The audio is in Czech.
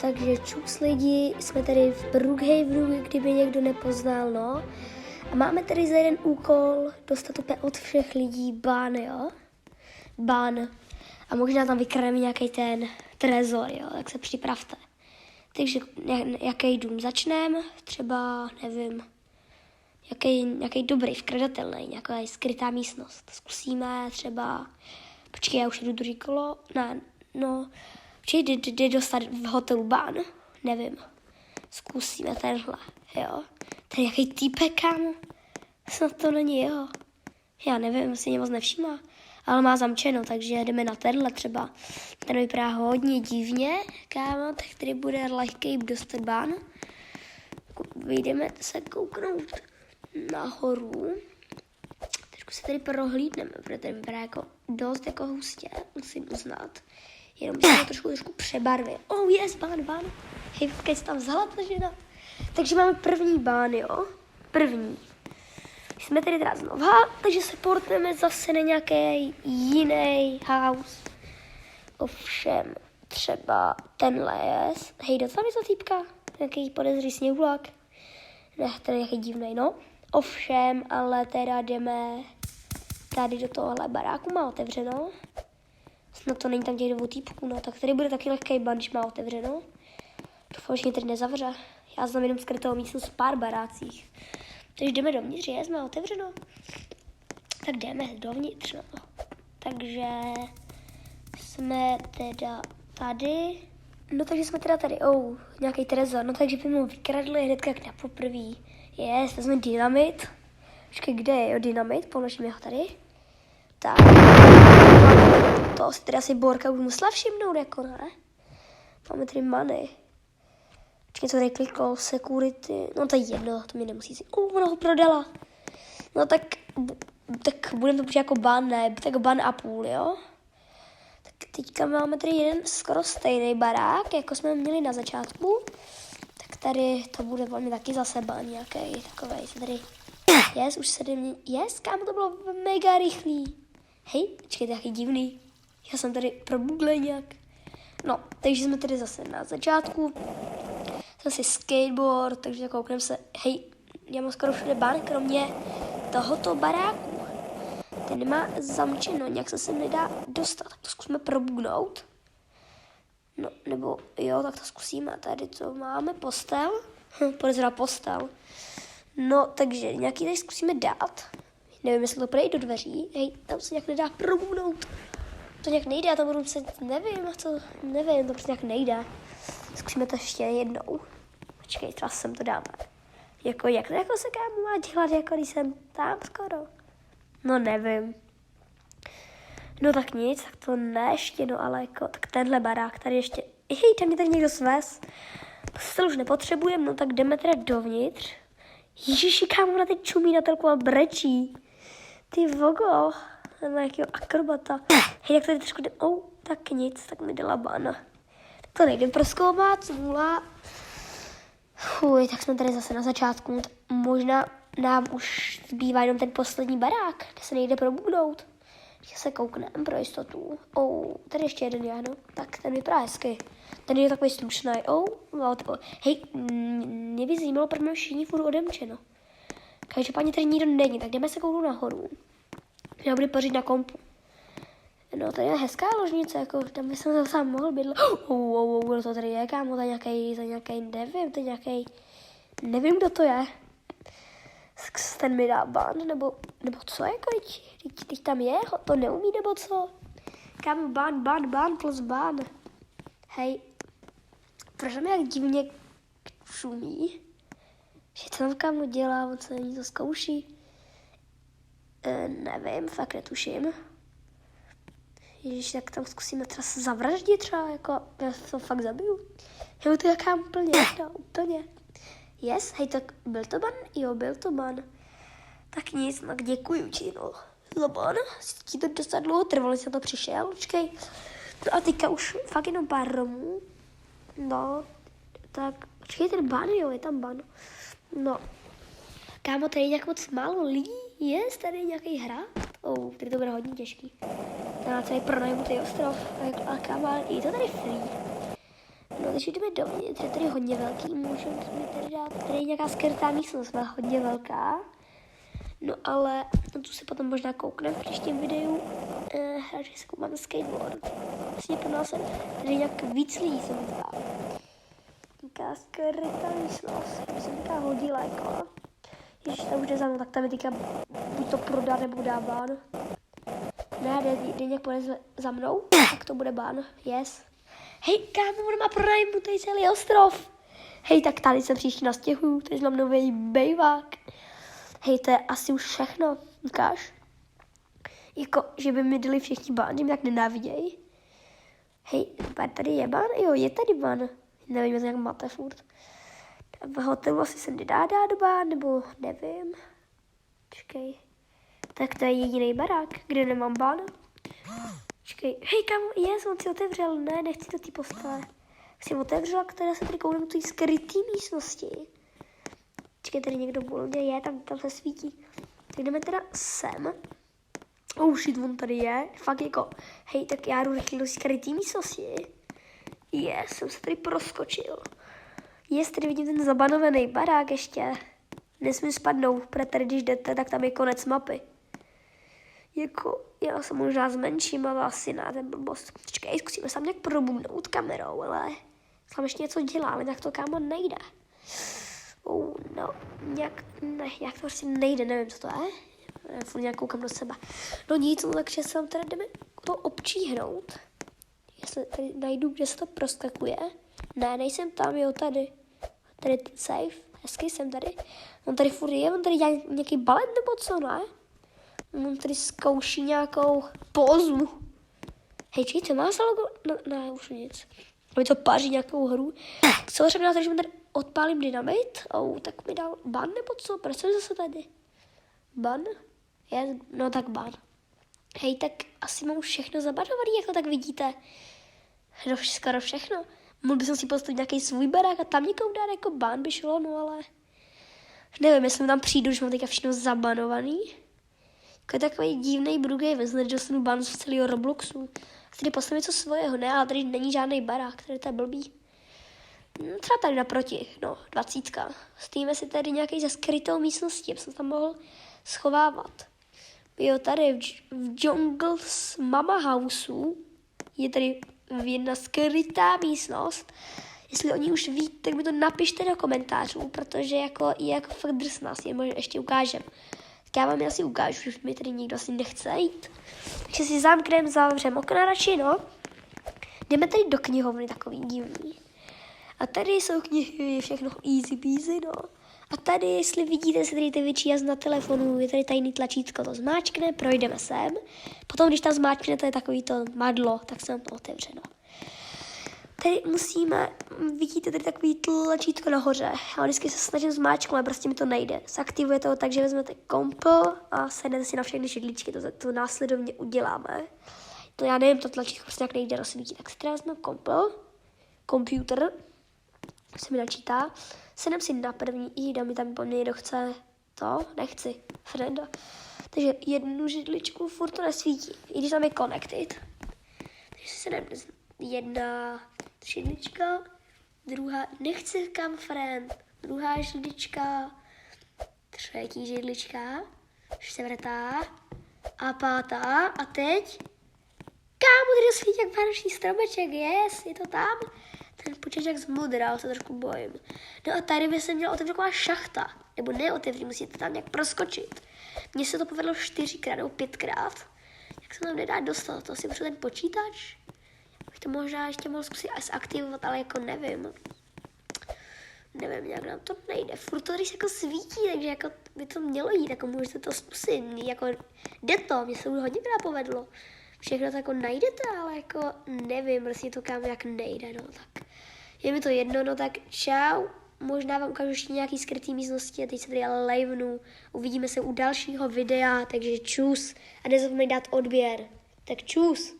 takže čus lidi, jsme tady v Brookhavenu, kdyby někdo nepoznal, no. A máme tady za jeden úkol dostat úplně od všech lidí ban, jo. Ban. A možná tam vykrademe nějaký ten trezor, jo, tak se připravte. Takže jaký dům začneme, třeba, nevím, jaký dobrý, vkradatelný, nějaká skrytá místnost. Zkusíme třeba, počkej, já už jdu druhý kolo, ne, no, počkej, jde dostat v hotelu ban, nevím, zkusíme tenhle, jo. Ten jaký týpek, kámo, snad to není jeho, já nevím, si mě moc nevšímá, ale má zamčeno, takže jdeme na tenhle třeba. Ten vypadá hodně divně, kámo, tak tady bude lehký dostat ban. Vyjdeme se kouknout nahoru. Trošku se tady prohlídneme, protože tady vypadá jako dost jako hustě, musím uznat. Jenom bych se trošku přebarvil. Oh yes, ban. Hej, keď jsi tam vzala ta žena. Takže máme první ban, jo. První. Jsme tady teda znova, takže se portujeme zase na nějaký jiný house. Ovšem, třeba tenhle je. Hej, do tam je ta týpka? Nějaký podezřelý sněhulák. Ne, ten je nějaký divnej, no. Ovšem, ale teda jdeme tady do tohohle baráku, má otevřeno. Snad to není tam těch dvou týpků, no. Tak tady bude taky lehký ban, když má otevřeno. Doufám, že mě tady nezavře. Já znám jenom skrytou místnost v pár barácích. Takže jdeme dovnitř, jsme otevřeno. Tak jdeme dovnitř, no. Takže jsme teda tady. No takže jsme teda tady, nějaký trezor. No takže by mu vykradli hnedka jak na poprví. Vezme dynamit. Počkej, kde je, dynamit? Položíme ho tady. Tak. To si teda asi Borka už musela všimnout, jako ne? Máme tady money. Počkej, co tady kliklo, security, no to je jedno, to mi nemusí si, ona ho prodala. No tak budeme to počít jako ban, ne, tak ban a půl, jo. Tak teďka máme tady jeden skoro stejný barák, jako jsme měli na začátku. Tak tady to bude velmi taky zase ban nějaký takovej, se tady, už se tady, kámo, to bylo mega rychlý. Hej, počkej, to je jaký divný, já jsem tady probudlej nějak. No, takže jsme tady zase na začátku. Zase skateboard, takže koukneme se, hej, já mám skoro všude ban, kromě tohoto baráku. Ten nemá zamčeno, nějak se sem nedá dostat, tak to zkusíme probugnout. No, nebo jo, tak to zkusíme, tady to máme, postel, podezřelá postel. No, takže nějaký tady zkusíme dát, nevím, jestli to projde do dveří, hej, tam se nějak nedá probugnout. To nějak nejde, já tam budu muset, nevím, to prostě nějak nejde. Zkusíme to ještě jednou. Počkej, třeba sem to dáme. Jak se kámo má dělat, jako když jsem tam skoro? No nevím. No tak nic, tak to ne ještě, no ale jako, tak tenhle barák tady ještě, tam mě tady někdo svez. Postel už nepotřebujeme, no tak jdeme teda dovnitř. Ježiši, kámo, na teď čumí na telku a brečí. Ty vogo, na nějakého akrobata. Hej, jak tady trošku tak nic, tak mi dala bana. To nejdem prozkoumat, 0. Tak jsme tady zase na začátku. Možná nám už zbývá jenom ten poslední barák, kde se nejde probudnout. Když se koukneme pro jistotu. Tady ještě jeden no. Tak ten vypadá hezky. Ten je takový stručný. Hej, mě by zajímalo, proč máme všichni furt odemčeno. Každopádně tady nikdo není, tak jdeme se kouknout nahoru. Já budu pařit na kompu. No, tady je hezká ložnice, jako tam bych se sám mohl bydlet. To tady je, kámo, to je nějaký, nevím, kdo to je. Ten mi dá ban, nebo co, jako, teď tam je, to neumí, nebo co? Kámo, ban plus ban. Hej, proč mi jak divně šumí? Že to tam kámo dělá, on se něco zkouší. Nevím, fakt netuším. Ježiš, tak tam zkusíme třeba zavraždit třeba, jako, já to fakt zabiju. Hej, to jaká úplně. Hej, tak byl to ban? Jo, byl to ban. Tak nic, tak děkuju ti, no, za ban. Ti to dost dlouho trvalo, jsi na to přišel, počkej. No a teďka už fakt jenom pár romů. No, tak, počkej, ten ban, jo, je tam ban. No, kámo, tady je nějak moc málo lidí, tady je nějaký hrad. Tady to bude hodně těžký. Já celý pronajmu tady ostrov. A kámo, je to tady free. No, takže jdeme dovnitř, je tady hodně velký, můžeme tady dát, tady je nějaká skrytá místnost, má hodně velká. No ale na tu se potom možná koukneme v příštím videu. Radši se koukám na skateboard. Vlastně pro nás tady nějak víc lidí se mi zdá. Nějaká skrytá místnost, já jsem taková hodila jako. Když tam už jde za mnou, tak tam je teďka buď to prodá nebo dá bán. Ne, jde nějak půjde za mnou, tak to bude bán, yes. Hej, kámo, on má pronajmutý celý ostrov. Hej, tak tady se příště nastěhuju, tady mám nový bejvák. Hej, to je asi už všechno, ukáž? Jako, že by mi dali všichni bán, že mi tak nenáviděj. Hej, tady je bán? Jo, je tady bán. Nevím, jestli jak máte furt. V hotelu asi se nedá dát do bán, nebo nevím. Počkej. Tak to je jediný barák, kde nemám bán. Počkej, hej kámo, on si otevřel, ne, nechci to ty postele. Jsem otevřela, která se tady koukám do té skrytý místnosti. Počkej, tady někdo bolně je, tam se svítí. Tak jdeme teda sem. Oh shit, on tady je. Fakt jako, hej, tak já jdu rychle do skrytý místnosti. Yes, jsem se tady proskočil. Yes, tady vidím ten zabanovaný barák ještě. Nesmím spadnout, protože tady když jdete, tak tam je konec mapy. Jako, já se možná zmenším, ale asi ne, ten blbost. Počkej, zkusíme se tam nějak probudnout kamerou, ale tam ještě něco dělá, ale tak to kámo nejde. No, nějak to prostě nejde, nevím, co to je. Já furt nějak koukám do sebe. No nic, no takže se tam teda jdeme to občíhnout. Jestli tady najdu, kde se to proskakuje. Ne, nejsem tam, jo, tady. Tady ten safe, hezky jsem tady. On tady furt je, on tady dělá nějaký balet nebo co, ne? On tady zkouší nějakou pózu. Hej, čekaj, co má za logo? No, ne, už nic. Aby to páří nějakou hru. Tak co řekl na to, že mi tady odpálím dynamit? Tak mi dal ban nebo co? Proč jsem zase tady? Ban? No tak ban. Hej, tak asi mám všechno zabanovaný, jako tak vidíte. No, skoro všechno. Mohl bych si postavit nějaký svůj barák a tam někomu dát jako ban by šlo, no ale... Nevím, jestli tam přijdu, že mám teďka všechno zabanovaný. Jako je takový divný Brookhaven, že dostanu ban z celého Robloxu. A tady postavím něco svého, ne, ale tady není žádný barák, tady to je blbý. Třeba tady naproti, 20. Stejíme si tady nějaký ze skrytou místností, aby jsem tam mohl schovávat. Jo, tady v Jungles Mama Houseu je tady jedna skrytá místnost. Jestli o ní už víte, tak mi to napište do komentářů, protože je fakt drsná, si je možná ještě ukážem. Tak já vám je asi ukážu, že mi tady nikdo asi nechce jít. Takže si zavřem okna radši, no. Jdeme tady do knihovny, takový divný. A tady jsou knihy, všechno easy peasy, no. A tady, jestli vidíte, se tady ty výčíjaz na telefonu, je tady tajný tlačítko, to zmáčkne, projdeme sem. Potom, když tam zmáčknete takový to madlo, tak se nám to otevřeno. Tady vidíte tady takový tlačítko nahoře. Já vždycky se snažím zmáčknout, ale prostě mi to nejde. Zaktivuje to tak, že vezmete kompl a sednete si na všechny židličky, to následovně uděláme. To já nevím, to tlačítko prostě jak nejde rozsvítí. Tak si teda vezmeme komputer, se mi načítá. Sedem si na první, dá mi tam po mně někdo chce to, nechci, frenda. Takže jednu židličku, furt to nesvítí, i když tam je connected. Takže si sedem jedna židlička, druhá, nechci kam friend, druhá židlička, třetí židlička, čtvrtá a pátá a teď, kámo, tady svítí jak vánoční stromeček, yes, je to tam. Ten počítač zmudral, se trošku bojím. No a tady by se měla otevřít taková šachta. Nebo neotevřít, musíte tam nějak proskočit. Mně se to povedlo 4krát nebo 5krát. Jak se tam nedá dostat, to si potřebuji ten počítač. Bych to možná ještě mohl zkusit aktivovat, ale jako nevím. Nevím, nějak nám to nejde. Furt to tady se jako svítí, takže jako by to mělo jít, jako můžete to zkusit. Jako jde to, mně se už hodněkrát povedlo. Všechno to jako najdete, ale jako nevím, prostě to kam jak nejde, no tak. Je mi to jedno, no tak čau. Možná vám ukážu ještě nějaký skrytý místnosti a teď se tady ale livenu. Uvidíme se u dalšího videa, takže čus. A nezapomeň dát odběr. Tak čus.